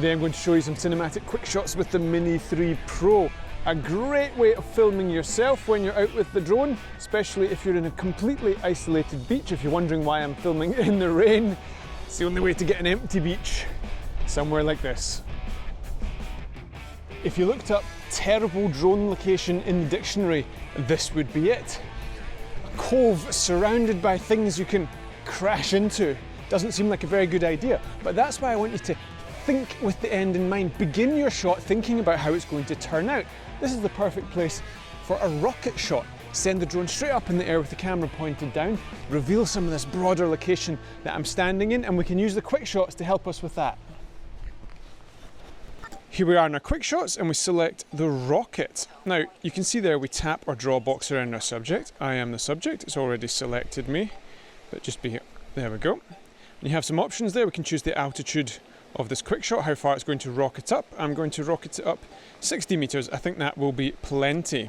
Today I'm going to show you some cinematic quick shots with the Mini 3 Pro. A great way of filming yourself when you're out with the drone, especially if you're in a completely isolated beach. If you're wondering why I'm filming in the rain, it's the only way to get an empty beach, somewhere like this. If you looked up terrible drone location in the dictionary, this would be it. A cove surrounded by things you can crash into. Doesn't seem like a very good idea, but that's why I want you to think with the end in mind. Begin your shot thinking about how it's going to turn out. This is the perfect place for a rocket shot. Send the drone straight up in the air with the camera pointed down, reveal some of this broader location that I'm standing in, and we can use the quick shots to help us with that. Here we are in our quick shots and we select the rocket. Now you can see there we tap or draw a box around our subject. I am the subject, it's already selected me, but just be here. There we go. And you have some options there. We can choose the altitude of this quick shot, how far it's going to rocket up. I'm going to rocket it up 60 meters. I think that will be plenty.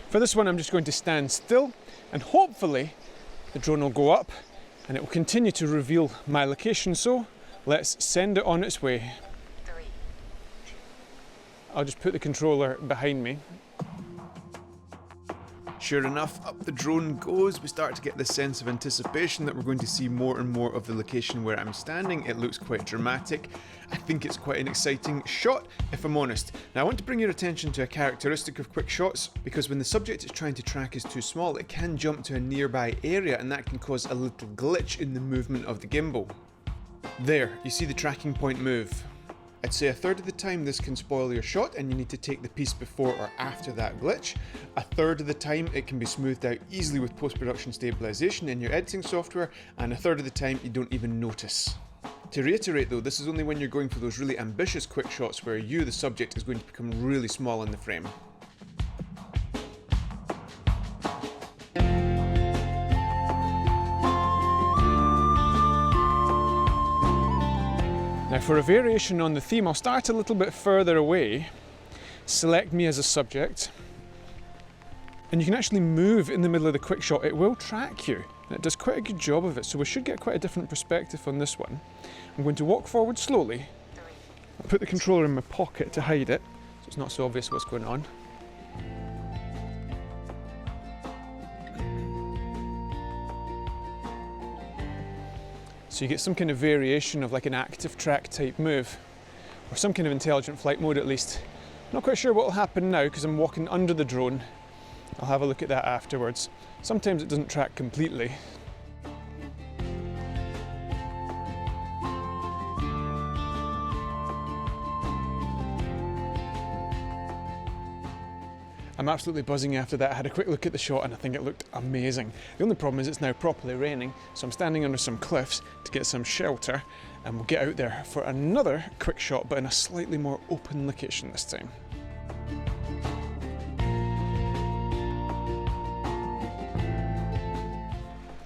For this one I'm just going to stand still and hopefully the drone will go up and it will continue to reveal my location. So let's send it on its way. I'll just put the controller behind me. Sure enough, up the drone goes. We start to get this sense of anticipation that we're going to see more and more of the location where I'm standing. It looks quite dramatic. I think it's quite an exciting shot, if I'm honest. Now I want to bring your attention to a characteristic of quick shots, because when the subject is trying to track is too small, it can jump to a nearby area and that can cause a little glitch in the movement of the gimbal. There, you see the tracking point move. I'd say a third of the time this can spoil your shot and you need to take the piece before or after that glitch. A third of the time it can be smoothed out easily with post-production stabilization in your editing software, and a third of the time you don't even notice. To reiterate though, this is only when you're going for those really ambitious quick shots where you, the subject, is going to become really small in the frame. Now for a variation on the theme, I'll start a little bit further away, select me as a subject, and you can actually move in the middle of the quick shot. It will track you, and it does quite a good job of it, so we should get quite a different perspective on this one. I'm going to walk forward slowly. I'll put the controller in my pocket to hide it, so it's not so obvious what's going on. So you get some kind of variation of like an active track type move, or some kind of intelligent flight mode at least. Not quite sure what will happen now because I'm walking under the drone. I'll have a look at that afterwards. Sometimes it doesn't track completely. I'm absolutely buzzing after that. I had a quick look at the shot and I think it looked amazing. The only problem is it's now properly raining, so I'm standing under some cliffs to get some shelter, and we'll get out there for another quick shot, but in a slightly more open location this time.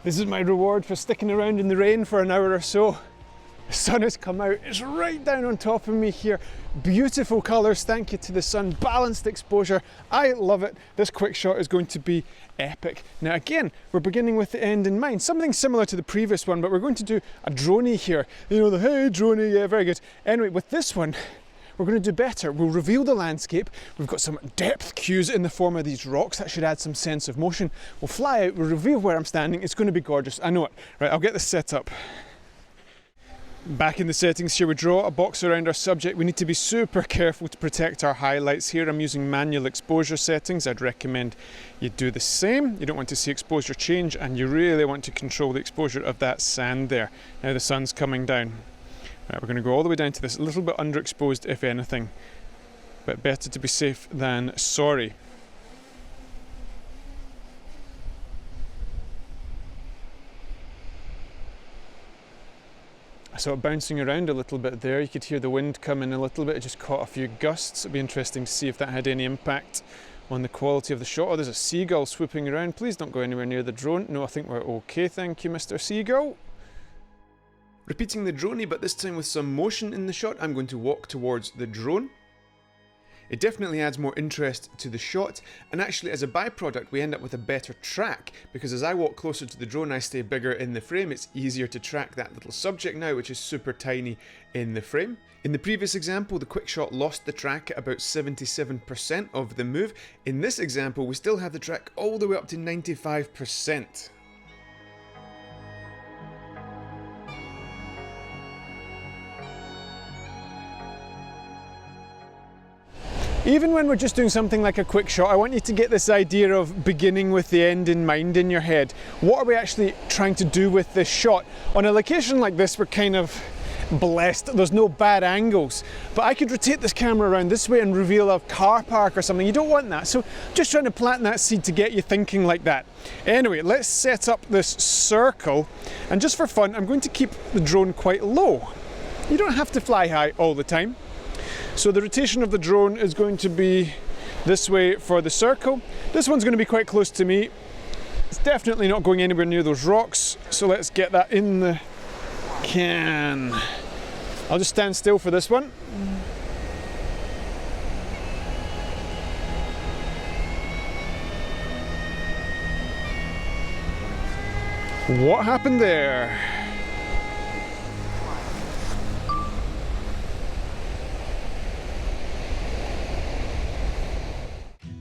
This is my reward for sticking around in the rain for an hour or so. The sun has come out, it's right down on top of me here. Beautiful colours, thank you to the sun, balanced exposure. I love it. This quick shot is going to be epic. Now again, we're beginning with the end in mind. Something similar to the previous one, but we're going to do a droney here. You know, the hey droney, yeah, very good. Anyway, with this one, we're going to do better. We'll reveal the landscape. We've got some depth cues in the form of these rocks. That should add some sense of motion. We'll fly out, we'll reveal where I'm standing. It's going to be gorgeous, I know it. Right, I'll get this set up. Back in the settings here, we draw a box around our subject. We need to be super careful to protect our highlights here. I'm using manual exposure settings. I'd recommend you do the same. You don't want to see exposure change, and you really want to control the exposure of that sand there. Now the sun's coming down. Right, we're going to go all the way down to this, a little bit underexposed if anything, but better to be safe than sorry. I saw it bouncing around a little bit there. You could hear the wind come in a little bit. It just caught a few gusts. It'd be interesting to see if that had any impact on the quality of the shot. Oh, there's a seagull swooping around. Please don't go anywhere near the drone. No, I think we're okay. Thank you, Mr. Seagull. Repeating the droney, but this time with some motion in the shot, I'm going to walk towards the drone. It definitely adds more interest to the shot, and actually as a byproduct we end up with a better track, because as I walk closer to the drone I stay bigger in the frame. It's easier to track that little subject now, which is super tiny in the frame. In the previous example, the Quickshot lost the track at about 77% of the move. In this example, we still have the track all the way up to 95%. Even when we're just doing something like a quick shot, I want you to get this idea of beginning with the end in mind in your head. What are we actually trying to do with this shot? On a location like this, we're kind of blessed. There's no bad angles, but I could rotate this camera around this way and reveal a car park or something. You don't want that, so just trying to plant that seed to get you thinking like that. Anyway, let's set up this circle, and just for fun, I'm going to keep the drone quite low. You don't have to fly high all the time. So the rotation of the drone is going to be this way for the circle. This one's going to be quite close to me. It's definitely not going anywhere near those rocks, so let's get that in the can. I'll just stand still for this one. What happened there?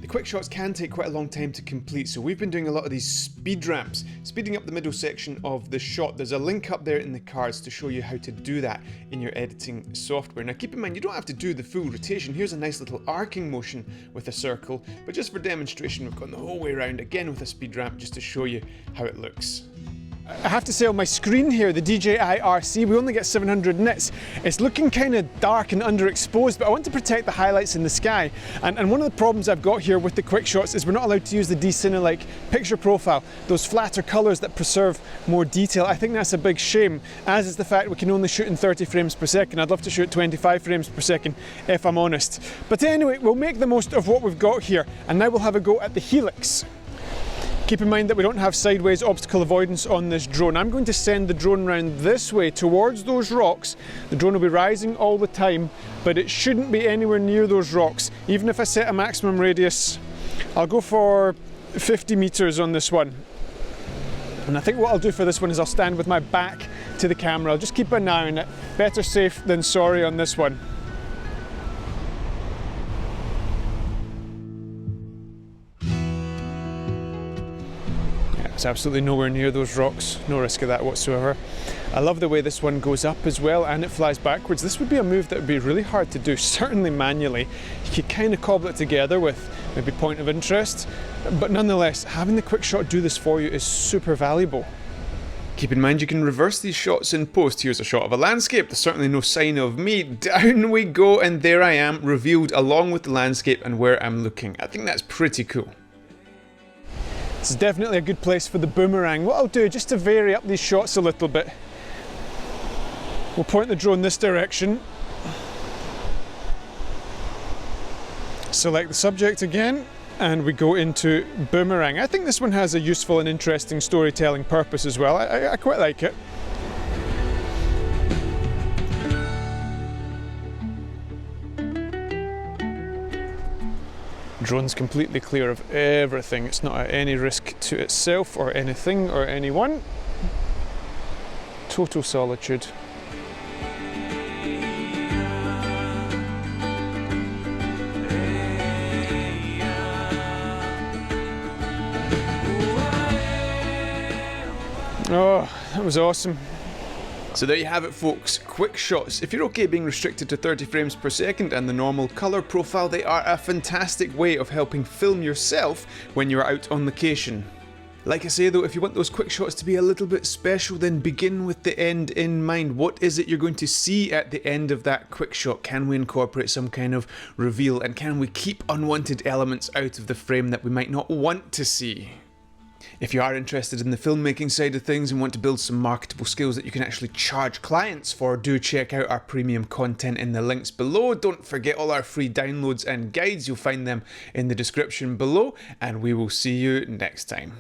Quickshots can take quite a long time to complete, so we've been doing a lot of these speed ramps, speeding up the middle section of the shot. There's a link up there in the cards to show you how to do that in your editing software. Now keep in mind, you don't have to do the full rotation. Here's a nice little arcing motion with a circle, but just for demonstration we've gone the whole way around again with a speed ramp just to show you how it looks. I have to say on my screen here, the DJI RC, we only get 700 nits. It's looking kind of dark and underexposed, but I want to protect the highlights in the sky. And one of the problems I've got here with the Quickshots is we're not allowed to use the D-Cine-like picture profile, those flatter colours that preserve more detail. I think that's a big shame, as is the fact we can only shoot in 30 frames per second. I'd love to shoot 25 frames per second, if I'm honest. But anyway, we'll make the most of what we've got here, and now we'll have a go at the helix. Keep in mind that we don't have sideways obstacle avoidance on this drone. I'm going to send the drone round this way towards those rocks. The drone will be rising all the time, but it shouldn't be anywhere near those rocks. Even if I set a maximum radius, I'll go for 50 meters on this one. And I think what I'll do for this one is I'll stand with my back to the camera. I'll just keep an eye on it. Better safe than sorry on this one. It's absolutely nowhere near those rocks, no risk of that whatsoever. I love the way this one goes up as well, and it flies backwards. This would be a move that would be really hard to do, certainly manually. You could kind of cobble it together with maybe point of interest, but nonetheless, having the Quickshot do this for you is super valuable. Keep in mind you can reverse these shots in post. Here's a shot of a landscape, there's certainly no sign of me. Down we go, and there I am, revealed along with the landscape and where I'm looking. I think that's pretty cool. This is definitely a good place for the boomerang. What I'll do, just to vary up these shots a little bit, we'll point the drone this direction. Select the subject again, and we go into boomerang. I think this one has a useful and interesting storytelling purpose as well. I quite like it. Drone's completely clear of everything. It's not at any risk to itself or anything or anyone. Total solitude. Oh, that was awesome. So there you have it folks, Quickshots. If you're okay being restricted to 30 frames per second and the normal colour profile, they are a fantastic way of helping film yourself when you're out on location. Like I say though, if you want those Quickshots to be a little bit special, then begin with the end in mind. What is it you're going to see at the end of that Quickshot? Can we incorporate some kind of reveal, and can we keep unwanted elements out of the frame that we might not want to see? If you are interested in the filmmaking side of things and want to build some marketable skills that you can actually charge clients for, do check out our premium content in the links below. Don't forget all our free downloads and guides, you'll find them in the description below, and we will see you next time.